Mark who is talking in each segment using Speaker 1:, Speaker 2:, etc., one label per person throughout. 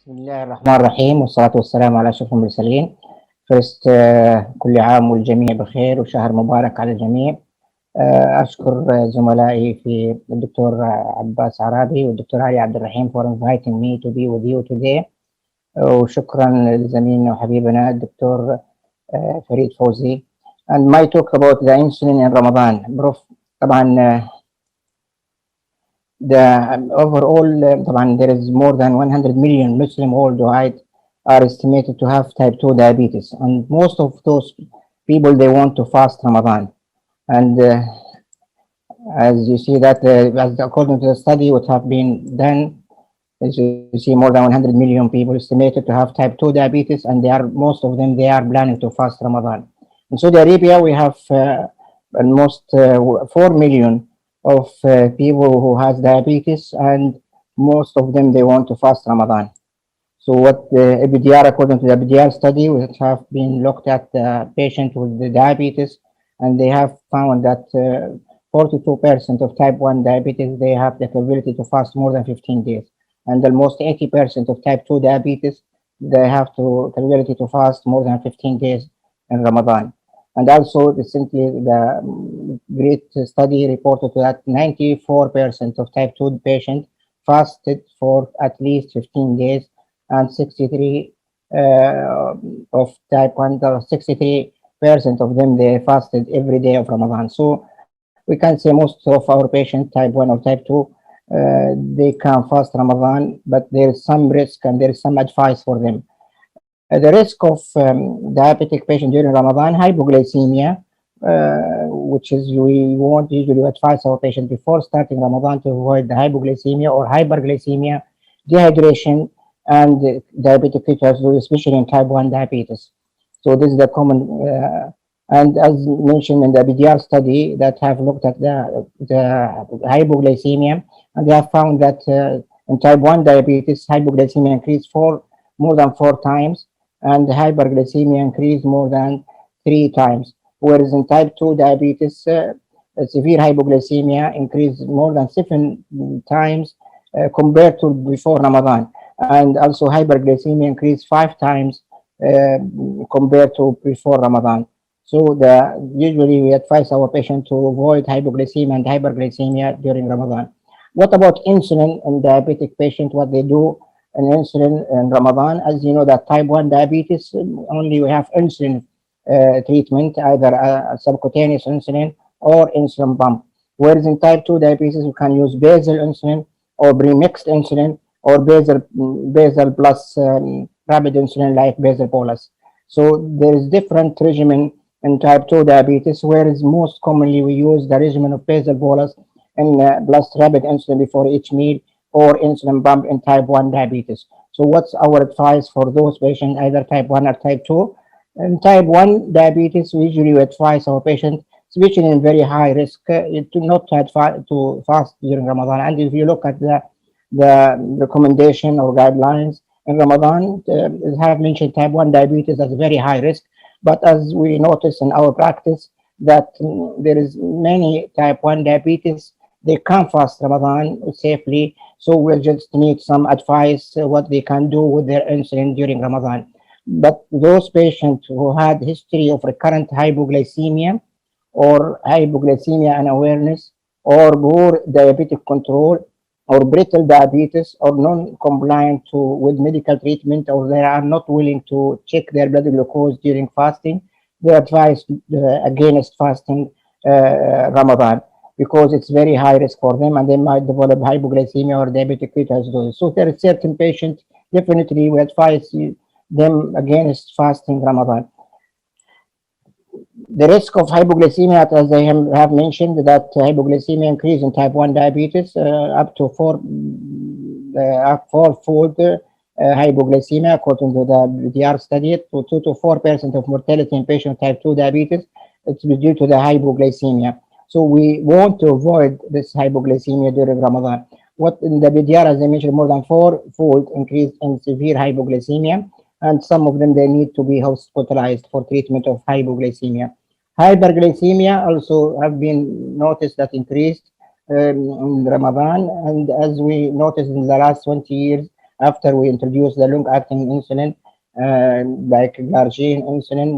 Speaker 1: بسم الله الرحمن الرحيم والصلاة والسلام على أشرف المرسلين. First, كل عام والجميع بخير وشهر مبارك على الجميع. أشكر زملائي في الدكتور عباس عرابي والدكتور علي عبد الرحيم for inviting me to be with you today. وشكرا لزميلنا وحبيبنا الدكتور فريد فوزي. And my talk about the insulin in Ramadan. طبعا overall طبعا there is more than 100 million Muslim worldwide are estimated to have type 2 diabetes, and most of those people they want to fast Ramadan. And as you see that as according to the study what have been done, as you see, more than 100 million people estimated to have type 2 diabetes, and most of them they are planning to fast Ramadan. In Saudi Arabia we have almost 4 million of people who has diabetes, and most of them they want to fast Ramadan. So what the EBDR, according to the EBDR study, which have been looked at patients with the diabetes, and they have found that 42% of type 1 diabetes they have the capability to fast more than 15 days, and almost 80% of type 2 diabetes they have the capability to fast more than 15 days in Ramadan. And also recently the great study reported that 94% of type 2 patients fasted for at least 15 days, and 63 of type 1, 63% of them they fasted every day of Ramadan. So we can say most of our patients, type 1 or type 2, they can fast Ramadan, but there is some risk and there is some advice for them. The risk of diabetic patient during Ramadan, hypoglycemia, which is we won't usually advise our patient before starting Ramadan to avoid the hypoglycemia or hyperglycemia, dehydration, and diabetic features, especially in type 1 diabetes. So this is the common, and as mentioned in the BDR study that have looked at the hypoglycemia, and they have found that in type 1 diabetes, hypoglycemia increased more than 4 times, and hyperglycemia increased more than 3 times. Whereas in type 2 diabetes, severe hypoglycemia increased more than 7 times compared to before Ramadan. And also hyperglycemia increased 5 times compared to before Ramadan. So usually we advise our patient to avoid hypoglycemia and hyperglycemia during Ramadan. What about insulin in diabetic patient? What they do in insulin in Ramadan? As you know that type 1 diabetes, only we have insulin treatment, either subcutaneous insulin or insulin pump. Whereas in type 2 diabetes, we can use basal insulin or premixed insulin or basal plus rapid insulin like basal bolus. So there is different regimen in type 2 diabetes, whereas most commonly we use the regimen of basal bolus and plus rapid insulin before each meal, or insulin pump in type 1 diabetes. So what's our advice for those patients, either type 1 or type 2? In type 1 diabetes, we usually advise our patients, especially in very high risk, to not to fast during Ramadan. And if you look at the recommendation or guidelines in Ramadan, have mentioned type 1 diabetes as a very high risk. But as we notice in our practice that there is many type 1 diabetes, they can't fast Ramadan safely. So we'll just need some advice what they can do with their insulin during Ramadan. But those patients who had history of recurrent hypoglycemia or hypoglycemia unawareness or poor diabetic control or brittle diabetes or non-compliant with medical treatment, or they are not willing to check their blood glucose during fasting, they advise against fasting Ramadan, because it's very high risk for them and they might develop hypoglycemia or diabetic ketoacidosis. So there are certain patients, definitely we advise them against fasting Ramadan. The risk of hypoglycemia, as I have mentioned, that hypoglycemia increase in type 1 diabetes up to four-fold hypoglycemia, according to the DR study, to 2 to 4% of mortality in patients with type 2 diabetes. It's due to the hypoglycemia. So we want to avoid this hypoglycemia during Ramadan. What in the BDR, as I mentioned, more than 4-fold increase in severe hypoglycemia, and some of them they need to be hospitalized for treatment of hypoglycemia. Hyperglycemia also have been noticed that increased in Ramadan, and as we noticed in the last 20 years, After we introduce the long-acting insulin, like glargine insulin,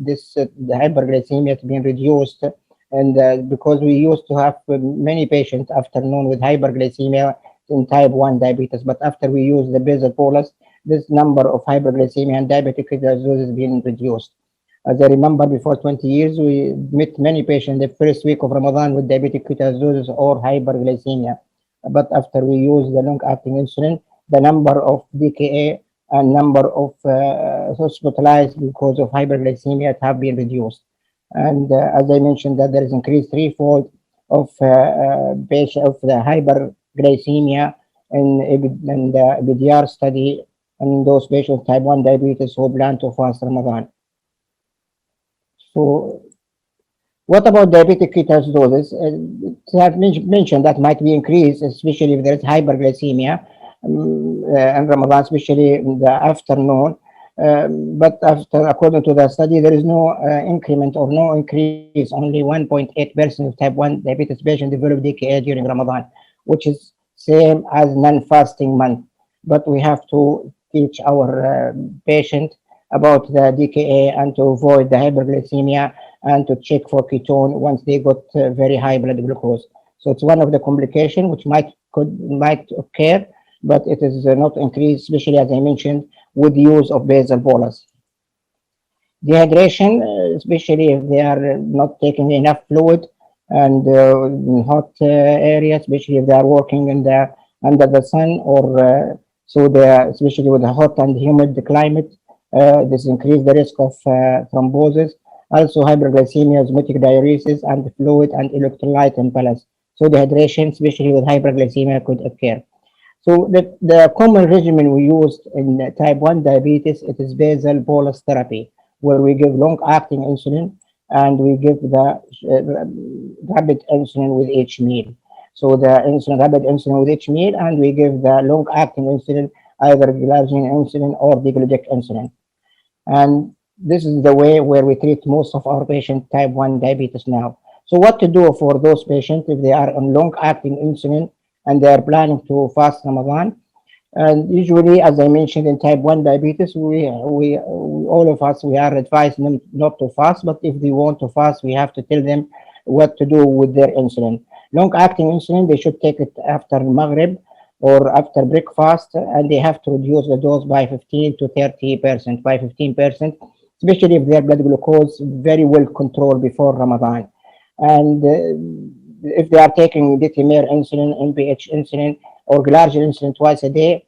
Speaker 1: the hyperglycemia has been reduced, and because we used to have many patients afternoon with hyperglycemia in type 1 diabetes, but after we use the basal bolus, this number of hyperglycemia and diabetic ketoacidosis has been reduced. As I remember, before 20 years, we met many patients the first week of Ramadan with diabetic ketoacidosis or hyperglycemia. But after we use the long-acting insulin, the number of DKA and number of hospitalized because of hyperglycemia have been reduced. And as I mentioned, that there is increased threefold of patient of the hyperglycemia in the BDR study in those patients type 1 diabetes who plan to fast Ramadan. So what about diabetic ketoacidosis? It has mentioned that might be increased, especially if there is hyperglycemia in Ramadan, especially in the afternoon. But after, according to the study, there is no increment or no increase. Only 1.8% of type 1 diabetes patients develop DKA during Ramadan, which is same as non-fasting month. But we have to teach our patient about the DKA and to avoid the hyperglycemia and to check for ketone once they got very high blood glucose. So it's one of the complications which might occur, but it is not increased, especially as I mentioned, with use of basal bolus. Dehydration, especially if they are not taking enough fluid and in hot areas, especially if they are working in the under the sun or so they are, especially with the hot and humid climate, this increase the risk of thrombosis. Also hyperglycemia, osmotic diuresis, and fluid and electrolyte imbalance. So dehydration, especially with hyperglycemia, could occur. So the common regimen we used in type 1 diabetes, it is basal bolus therapy, where we give long-acting insulin and we give the rapid insulin with each meal. So the rapid insulin with each meal, and we give the long-acting insulin, either glargine insulin or degludec insulin. And this is the way where we treat most of our patients type 1 diabetes now. So what to do for those patients if they are on long-acting insulin and they are planning to fast Ramadan? And usually, as I mentioned, in type 1 diabetes, we all of us, we are advised them not to fast, but if they want to fast, we have to tell them what to do with their insulin. Long-acting insulin, they should take it after Maghrib or after breakfast, and they have to reduce the dose by 15 to 30%, by 15%, especially if their blood glucose very well controlled before Ramadan. And if they are taking DTMR insulin, NPH insulin, or glargine insulin twice a day,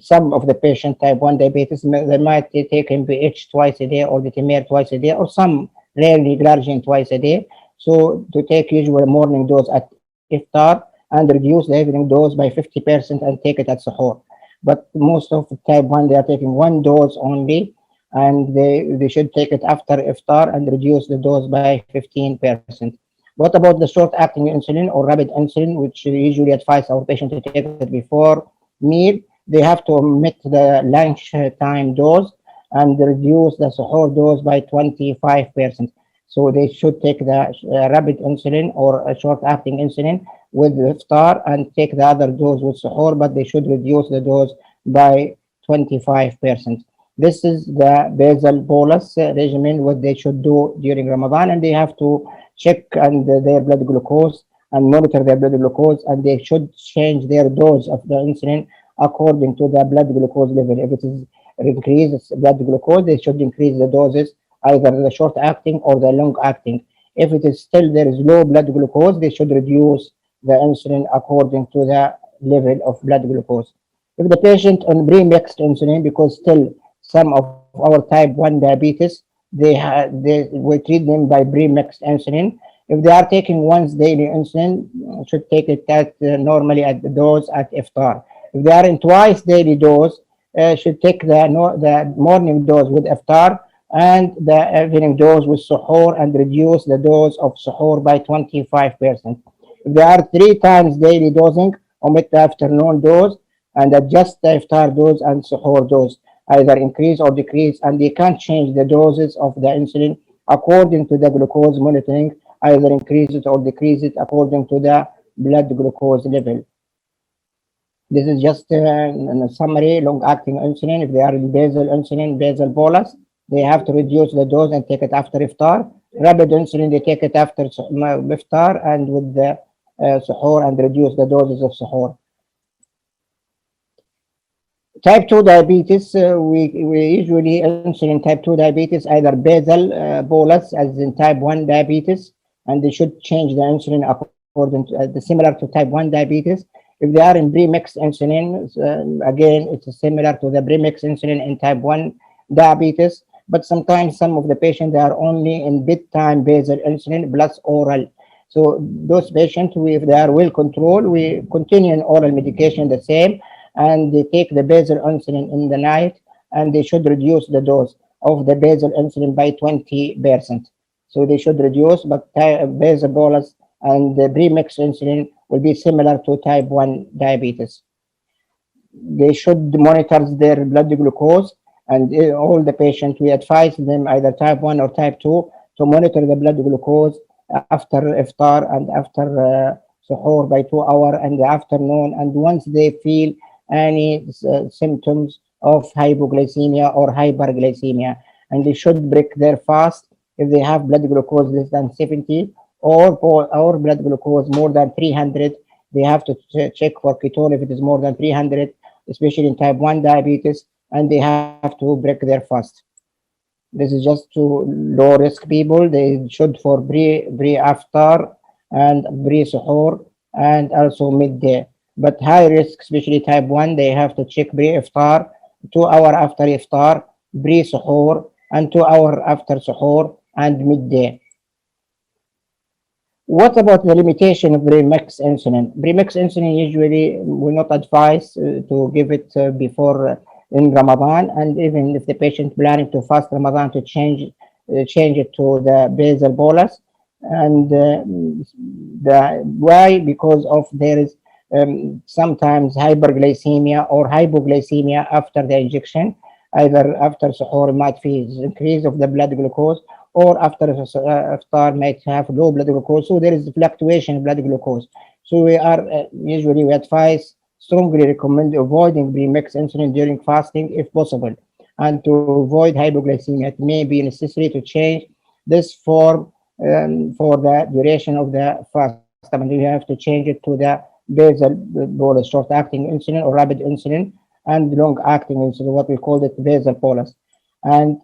Speaker 1: some of the patient type 1 diabetes, they might take NPH twice a day or DTMR twice a day, or some rarely glargine twice a day. So to take usual morning dose at iftar and reduce the evening dose by 50% and take it at suhoor. But most of the type 1, they are taking one dose only, and they should take it after iftar and reduce the dose by 15%. What about the short-acting insulin or rapid insulin, which we usually advise our patient to take it before meal? They have to omit the lunch time dose and reduce the suhoor dose by 25%. So they should take the rapid insulin or a short-acting insulin with iftar and take the other dose with suhoor, but they should reduce the dose by 25%. This is the basal bolus regimen, what they should do during Ramadan, and they have to check and their blood glucose and monitor their blood glucose, and they should change their dose of the insulin according to the blood glucose level. If it is increased blood glucose, they should increase the doses, either the short acting or the long acting. If it is still there is low blood glucose, they should reduce the insulin according to the level of blood glucose. If the patient on pre-mixed insulin, because still some of our type 1 diabetes, we treat them by pre-mixed insulin. If they are taking once daily insulin, should take it at normally at the dose at iftar. If they are in twice daily dose, should take the morning dose with iftar and the evening dose with suhoor and reduce the dose of suhoor by 25%. If they are three times daily dosing, omit the afternoon dose and adjust the iftar dose and suhoor dose, either increase or decrease, and they can't change the doses of the insulin according to the glucose monitoring, either increase it or decrease it according to the blood glucose level. This is just in a summary. Long-acting insulin, if they are in basal insulin, basal bolus, they have to reduce the dose and take it after iftar. Rapid insulin, they take it after iftar and with the suhoor and reduce the doses of suhoor. Type 2 diabetes, we usually insulin type 2 diabetes, either basal bolus as in type 1 diabetes, and they should change the insulin according to similar to type 1 diabetes. If they are in premix insulin, again, it's similar to the premix insulin in type 1 diabetes, but sometimes some of the patients, they are only in bedtime basal insulin plus oral. So those patients, if they are well controlled, we continue in oral medication the same, and they take the basal insulin in the night, and they should reduce the dose of the basal insulin by 20%. So they should reduce, but basal bolus and the premix insulin will be similar to type 1 diabetes. They should monitor their blood glucose, and all the patients, we advise them, either type 1 or type 2, to monitor the blood glucose after iftar and after suhoor by 2 hours in the afternoon. And once they feel any symptoms of hypoglycemia or hyperglycemia, and they should break their fast if they have blood glucose less than 70 or blood glucose more than 300. They have to check for ketone if it is more than 300, especially in type 1 diabetes, and they have to break their fast. This is just to low risk people. They should for pre after and pre suhoor and also midday. But high risk, especially type 1, they have to check pre iftar, 2 hours after iftar, pre suhoor, and 2 hours after suhoor and midday. What about the limitation of premix insulin? Premix insulin usually will not advise to give it before in Ramadan, and even if the patient planning to fast Ramadan, to change it to the basal bolus. And the why? Because of there is sometimes hyperglycemia or hypoglycemia after the injection, either after suhoor might feel increase of the blood glucose, or after iftar might have low blood glucose. So there is fluctuation in blood glucose. So we are usually we advise, strongly recommend avoiding premix insulin during fasting if possible, and to avoid hypoglycemia. It may be necessary to change this form for the duration of the fast. I mean, you have to change it to the basal bolus, short-acting insulin or rapid insulin, and long-acting insulin, what we call it basal bolus. And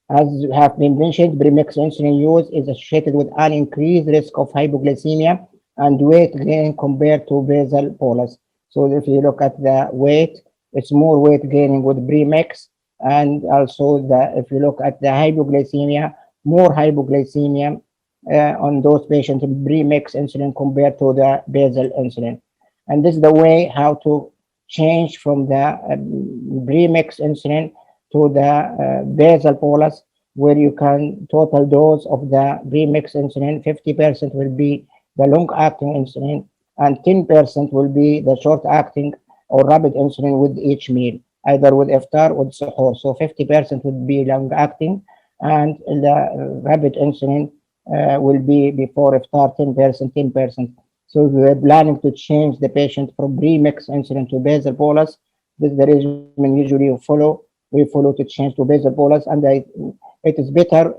Speaker 1: as have been mentioned, premix insulin use is associated with an increased risk of hypoglycemia and weight gain compared to basal bolus. So if you look at the weight, it's more weight gaining with premix, and also if you look at the hypoglycemia, more hypoglycemia on those patients in premix insulin compared to the basal insulin. And this is the way how to change from the premix insulin to the basal bolus, where you can total dose of the premix insulin, 50% will be the long-acting insulin, and 10% will be the short-acting or rapid insulin with each meal, either with iftar or suhoor. So 50% would be long-acting, and the rapid insulin will be before iftar, 10%, 10%. So we're planning to change the patient from premix insulin to basal bolus. This is the regimen usually we follow to change to basal bolus, and it is better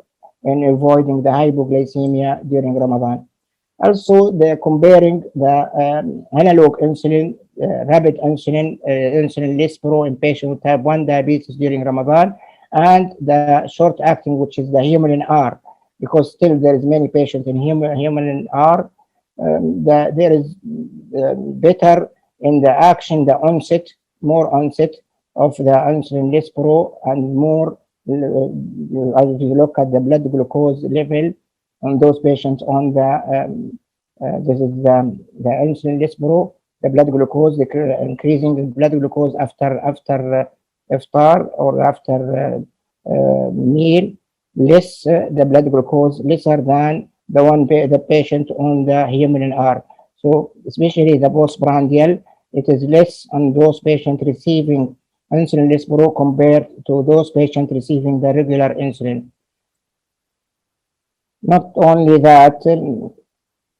Speaker 1: in avoiding the hypoglycemia during Ramadan. Also, the comparing the analog insulin, rapid insulin, insulin lispro in patients with type 1 diabetes during Ramadan, and the short-acting, which is the Humulin R, because still there is many patients in Humulin R. There is better in the action, the onset, more onset of the insulin lispro, and more as you look at the blood glucose level on those patients on the this is the insulin lispro, the blood glucose, increasing the blood glucose after iftar or after meal, less the blood glucose lesser than the patient on the Humulin R. So especially the postprandial, it is less on those patients receiving insulin lispro compared to those patients receiving the regular insulin. Not only that,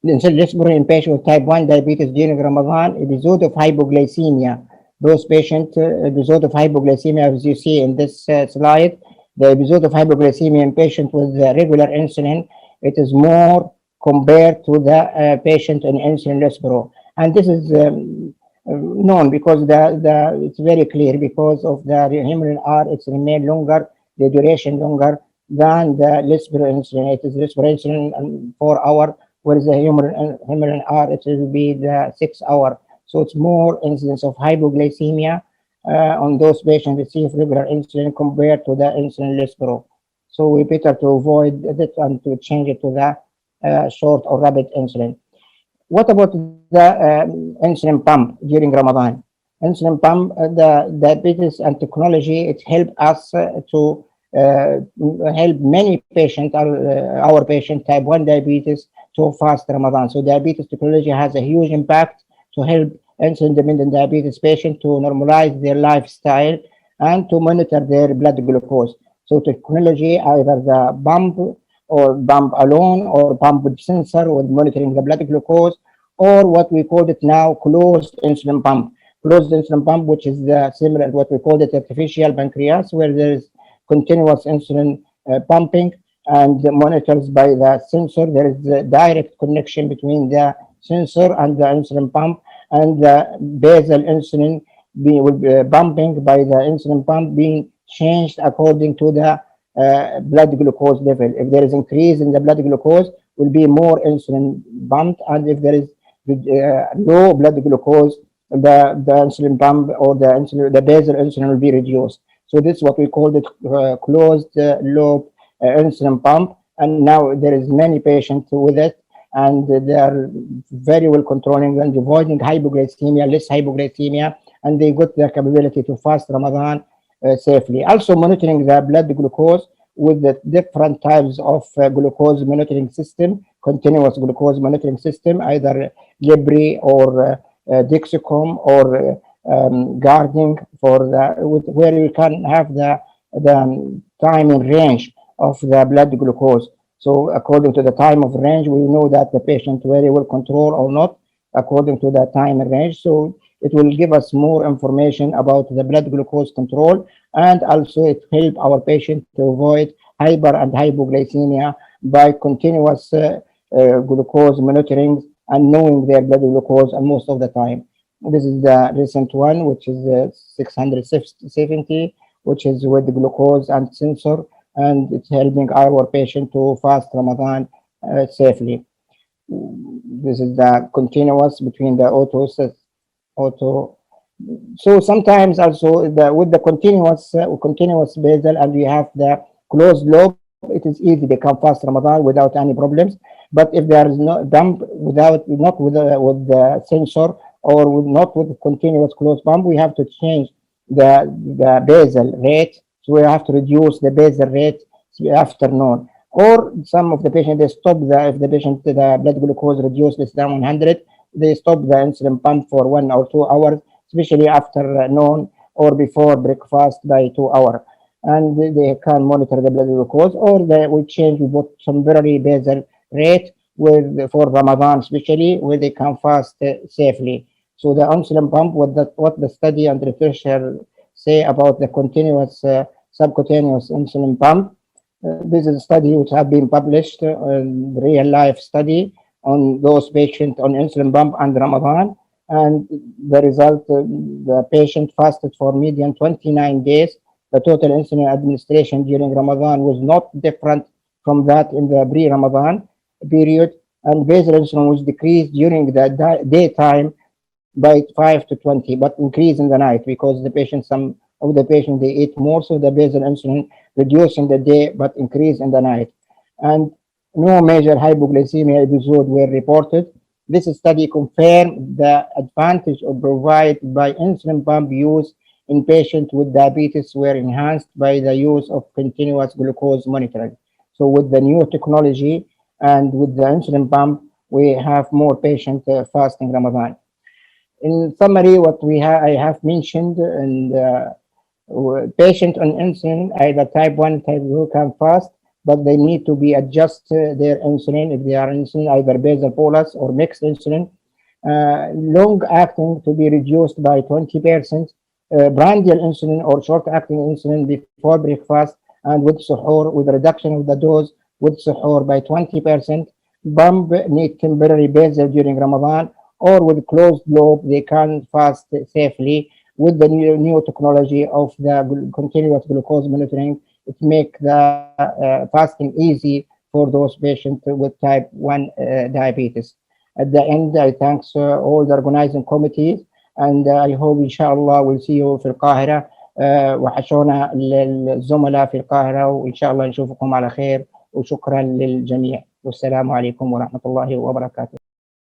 Speaker 1: Insulin in patients with type 1 diabetes during Ramadan, episode of hypoglycemia. Those patients, episode of hypoglycemia, as you see in this slide, the episode of hypoglycemia in patients with regular insulin, it is more compared to the patient on insulin lispro. And this is known because it's very clear because of the humoral R, it's remain longer, the duration longer than the lispro insulin. It is lispro insulin 4 hours, whereas the humoral R, it will be the 6 hour. So it's more incidence of hypoglycemia on those patients receive regular insulin compared to the insulin lispro. So we better to avoid it and to change it to the short or rapid insulin. What about the insulin pump during Ramadan? Insulin pump, the diabetes and technology, it helped us to help many patients, our patient type 1 diabetes, to fast Ramadan. So diabetes technology has a huge impact to help insulin-dependent diabetes patients to normalize their lifestyle and to monitor their blood glucose. So technology, either the pump or pump alone or pump with sensor with monitoring the blood glucose, or what we call it now closed insulin pump. Closed insulin pump, which is similar to what we call it artificial pancreas, where there is continuous insulin pumping and monitors by the sensor. There is a direct connection between the sensor and the insulin pump, and the basal insulin will be pumping by the insulin pump being changed according to the blood glucose level. If there is increase in the blood glucose, will be more insulin pumped, and if there is low blood glucose, the insulin pump or the basal insulin will be reduced. So this is what we call the closed loop insulin pump, and now there is many patients with it, and they are very well controlling and avoiding hypoglycemia, less hypoglycemia, and they got the capability to fast Ramadan safely. Also monitoring the blood glucose with the different types of glucose monitoring system, continuous glucose monitoring system, either Libri or Dexcom or guarding for the where you can have the time in range of the blood glucose. So according to the time of range, we know that the patient very well control or not according to the time and range. So it will give us more information about the blood glucose control, and also it help our patient to avoid hyper and hypoglycemia by continuous glucose monitoring and knowing their blood glucose and most of the time. This is the recent one, which is 670, which is with the glucose and sensor, and it's helping our patient to fast Ramadan safely. This is the continuous between the auto. So sometimes also with the continuous basal, and we have the closed loop, it is easy to become fast Ramadan without any problems. But if there is no dump without not with the sensor or not with the continuous closed pump, we have to change the basal rate. So we have to reduce the basal rate afternoon. Or some of the patients, they stop if the patient the blood glucose reduced less than 100, they stop the insulin pump for 1 or 2 hours, especially after noon or before breakfast by 2 hours. And they can monitor the blood glucose, or they will change with temporary basal rate with for Ramadan, especially where they can fast safely. So the insulin pump, what the study and literature say about the continuous subcutaneous insulin pump. This is a study which have been published, real life study on those patients on insulin pump and Ramadan. And the result, the patient fasted for median 29 days. The total insulin administration during Ramadan was not different from that in the pre-Ramadan period. And basal insulin was decreased during the daytime by 5 to 20, but increase in the night because the patient, some of the patients, they eat more, so the basal insulin reduce in the day but increase in the night. And no major hypoglycemia episode were reported. This study confirmed the advantage of provided by insulin pump use in patients with diabetes were enhanced by the use of continuous glucose monitoring. So with the new technology and with the insulin pump, we have more patients fasting Ramadan. In summary, what I have mentioned, and patient on insulin, either type 1, type 2, can fast. but they need to be adjust their insulin if they are insulin either basal bolus or mixed insulin. Long acting to be reduced by 20%, prandial insulin or short acting insulin before breakfast and with suhoor, with reduction of the dose with suhoor by 20%. Pump need temporary basal during Ramadan, or with closed loop they can fast safely with the new technology of the continuous glucose monitoring. It make the fasting easy for those patients with type 1 diabetes. At the end, I thank all the organizing committees, and I hope إن شاء الله we'll see you في القاهرة. وحشونا الزملاء في القاهرة، وإن شاء الله نشوفكم على خير، وشكرا للجميع، والسلام عليكم ورحمة الله وبركاته.